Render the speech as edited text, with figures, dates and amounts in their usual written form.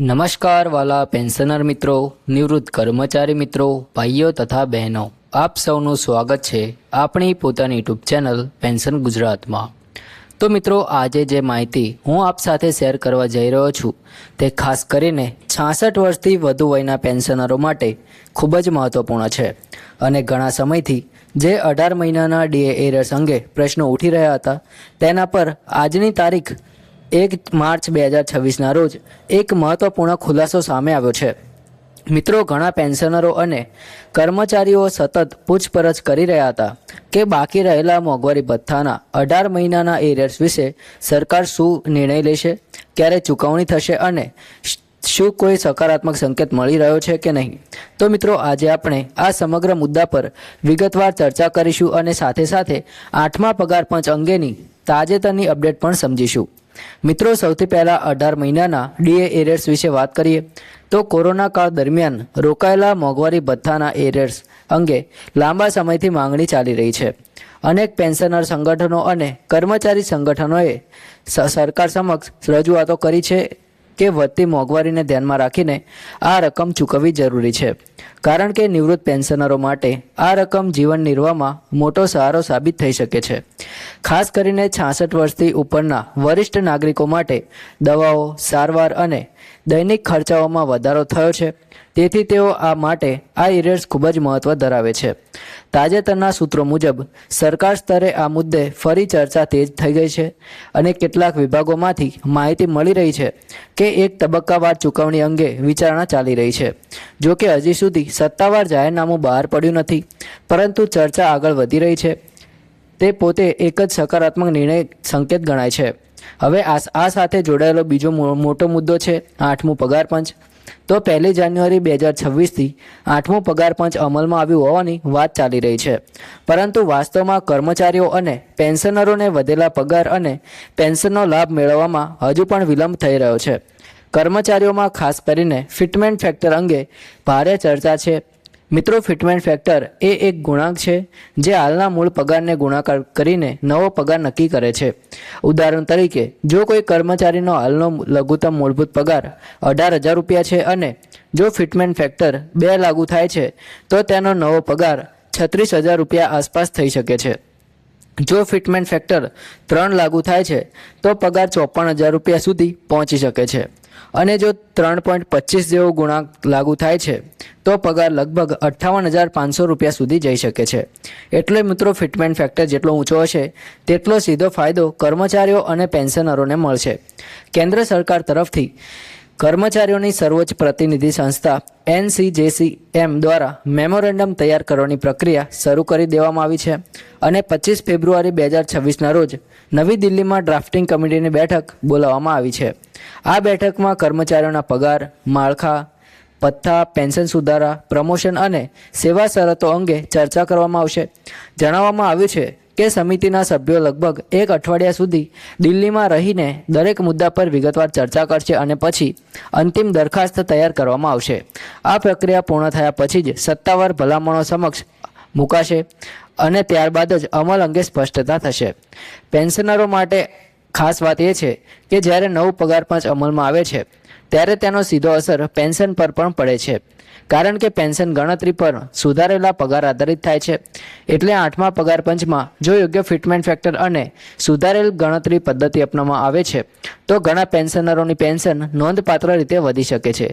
નમસ્કાર વાલા પેન્શનર મિત્રો, નિવૃત્ત કર્મચારી મિત્રો, ભાઈઓ તથા બહેનો, આપ સૌનું સ્વાગત છે આપણી પોતાની યુટ્યુબ ચેનલ પેન્શન ગુજરાતમાં। તો મિત્રો, આજે જે માહિતી હું આપ સાથે શેર કરવા જઈ રહ્યો છું તે ખાસ કરીને 66 વર્ષથી વધુ વયના પેન્શનરો માટે ખૂબ જ મહત્વપૂર્ણ છે અને ઘણા સમયથી જે 18 મહિનાના ડીએ એરર્સ અંગે પ્રશ્નો ઉઠી રહ્યા હતા તેના પર આજની તારીખ 1 માર્ચ 2026ના રોજ એક મહત્વપૂર્ણ ખુલાસો સામે આવ્યો છે। મિત્રો, ઘણા પેન્શનરો અને કર્મચારીઓ સતત પૂછપરછ કરી રહ્યા હતા કે બાકી રહેલા મોંઘવારી ભથ્થાના 18 મહિનાના એરિયર્સ વિશે સરકાર શું નિર્ણય લેશે, ક્યારે ચૂકવણી થશે અને શું કોઈ સકારાત્મક સંકેત મળી રહ્યો છે કે નહીં। તો મિત્રો, આજે આપણે આ સમગ્ર મુદ્દા પર વિગતવાર ચર્ચા કરીશું અને સાથે સાથે 8મા પગાર પંચ અંગેની તાજેતરની અપડેટ પણ સમજીશું। મિત્રો, સૌથી પહેલાં 18 મહિનાના ડીએ એરિયર્સ વિશે વાત કરીએ તો કોરોના કાળ દરમિયાન રોકાયેલા મોંઘવારી ભથ્થાના એરિયર્સ અંગે લાંબા સમયથી માંગણી ચાલી રહી છે। અનેક પેન્શનર સંગઠનો અને કર્મચારી સંગઠનોએ સરકાર સમક્ષ રજૂઆતો કરી છે કે વધતી મોંઘવારીને ધ્યાનમાં રાખીને આ રકમ ચૂકવવી જરૂરી છે, કારણ કે નિવૃત્ત પેન્શનરો માટે આ રકમ જીવન નિર્વાહમાં મોટો સહારો સાબિત થઈ શકે છે। ખાસ કરીને 66 વર્ષથી ઉપરના વરિષ્ઠ નાગરિકો માટે દવાઓ, સારવાર અને દૈનિક ખર્ચાઓમાં વધારો થયો છે, તેથી તેઓ આ માટે આ એરિયર્સ ખૂબ જ મહત્ત્વ ધરાવે છે। તાજેતરના સૂત્રો મુજબ સરકાર સ્તરે આ મુદ્દે ફરી ચર્ચા તેજ થઈ ગઈ છે અને કેટલાક વિભાગોમાંથી માહિતી મળી રહી છે કે એક તબક્કાવાર ચૂકવણી અંગે વિચારણા ચાલી રહી છે। જો કે હજી સુધી સત્તાવાર જાહેરનામું બહાર પડ્યું નથી, પરંતુ ચર્ચા આગળ વધી રહી છે। તે પોતે એક જ સકારાત્મક નિર્ણય સંકેત ગણાય છે। હવે આ સાથે જોડાયેલો બીજો મોટો મુદ્દો છે 8મું પગાર પંચ। તો 1 જાન્યુઆરી 2026થી 8મું પગાર પંચ અમલમાં આવ્યું હોવાની વાત ચાલી રહી છે, પરંતુ વાસ્તવમાં કર્મચારીઓ અને પેન્શનરોને વધેલા પગાર અને પેન્શનનો લાભ મેળવવામાં હજુ પણ વિલંબ થઈ રહ્યો છે। કર્મચારીઓમાં ખાસ કરીને ફિટમેન્ટ ફેક્ટર અંગે ભારે ચર્ચા છે। મિત્રો, ફિટમેન્ટ ફેક્ટર એ એક ગુણાંક છે જે હાલના મૂળ પગારને ગુણાકાર કરીને નવો પગાર નક્કી કરે છે। ઉદાહરણ તરીકે, જો કોઈ કર્મચારીનો હાલનો લઘુત્તમ મૂળભૂત પગાર 18,000 રૂપિયા છે અને જો ફિટમેન્ટ ફેક્ટર 2 લાગુ થાય છે તો તેનો નવો પગાર 36,000 રૂપિયા આસપાસ થઈ શકે છે। જો ફિટમેન્ટ ફેક્ટર 3 લાગુ થાય છે તો પગાર 54,000 રૂપિયા સુધી પહોંચી શકે છે અને જો 3.25 જેવો ગુણાંક લાગુ થાય છે તો પગાર લગભગ 58,500 રૂપિયા સુધી જઈ શકે છે। એટલે મિત્રો, ફિટમેન્ટ ફેક્ટર જેટલો ઊંચો હશે તેટલો સીધો ફાયદો કર્મચારીઓ અને પેન્શનરોને મળશે। કેન્દ્ર સરકાર તરફથી કર્મચારીઓની સર્વોચ્ચ પ્રતિનિધિ સંસ્થા NCJCM દ્વારા મેમોરેન્ડમ તૈયાર કરવાની પ્રક્રિયા શરૂ કરી દેવામાં આવી છે અને 25 ફેબ્રુઆરી 2026ના રોજ નવી દિલ્હીમાં ડ્રાફ્ટિંગ કમિટીની બેઠક બોલાવવામાં આવી છે। આ બેઠકમાં કર્મચારીઓના પગાર, માળખા, ભથ્થા, પેન્શન સુધારા, પ્રમોશન અને સેવા શરતો અંગે ચર્ચા કરવામાં આવશે। જણાવવામાં આવ્યું છે કે સમિતિના સભ્યો લગભગ 1 અઠવાડિયા સુધી દિલ્હીમાં રહીને દરેક મુદ્દા પર વિગતવાર ચર્ચા કરશે અને પછી અંતિમ દરખાસ્ત તૈયાર કરવામાં આવશે। આ પ્રક્રિયા પૂર્ણ થયા પછી જ સત્તાવાર ભલામણો સમક્ષ મુકાશે અને ત્યારબાદ જ અમલ અંગે સ્પષ્ટતા થશે। પેન્શનરો માટે ખાસ વાત એ છે કે જ્યારે નવું પગાર પંચ અમલમાં આવે છે ત્યારે તેનો સીધો અસર પેન્શન પર પણ પડે છે, કારણ કે પેન્શન ગણતરી પર સુધારેલા પગાર આધારિત થાય છે। એટલે 8મા પગાર પંચમાં જો યોગ્ય ફિટમેન્ટ ફેક્ટર અને સુધારેલ ગણતરી પદ્ધતિ અપનાવવામાં આવે છે તો ઘણા પેન્શનરોની પેન્શન નોંધપાત્ર રીતે વધી શકે છે।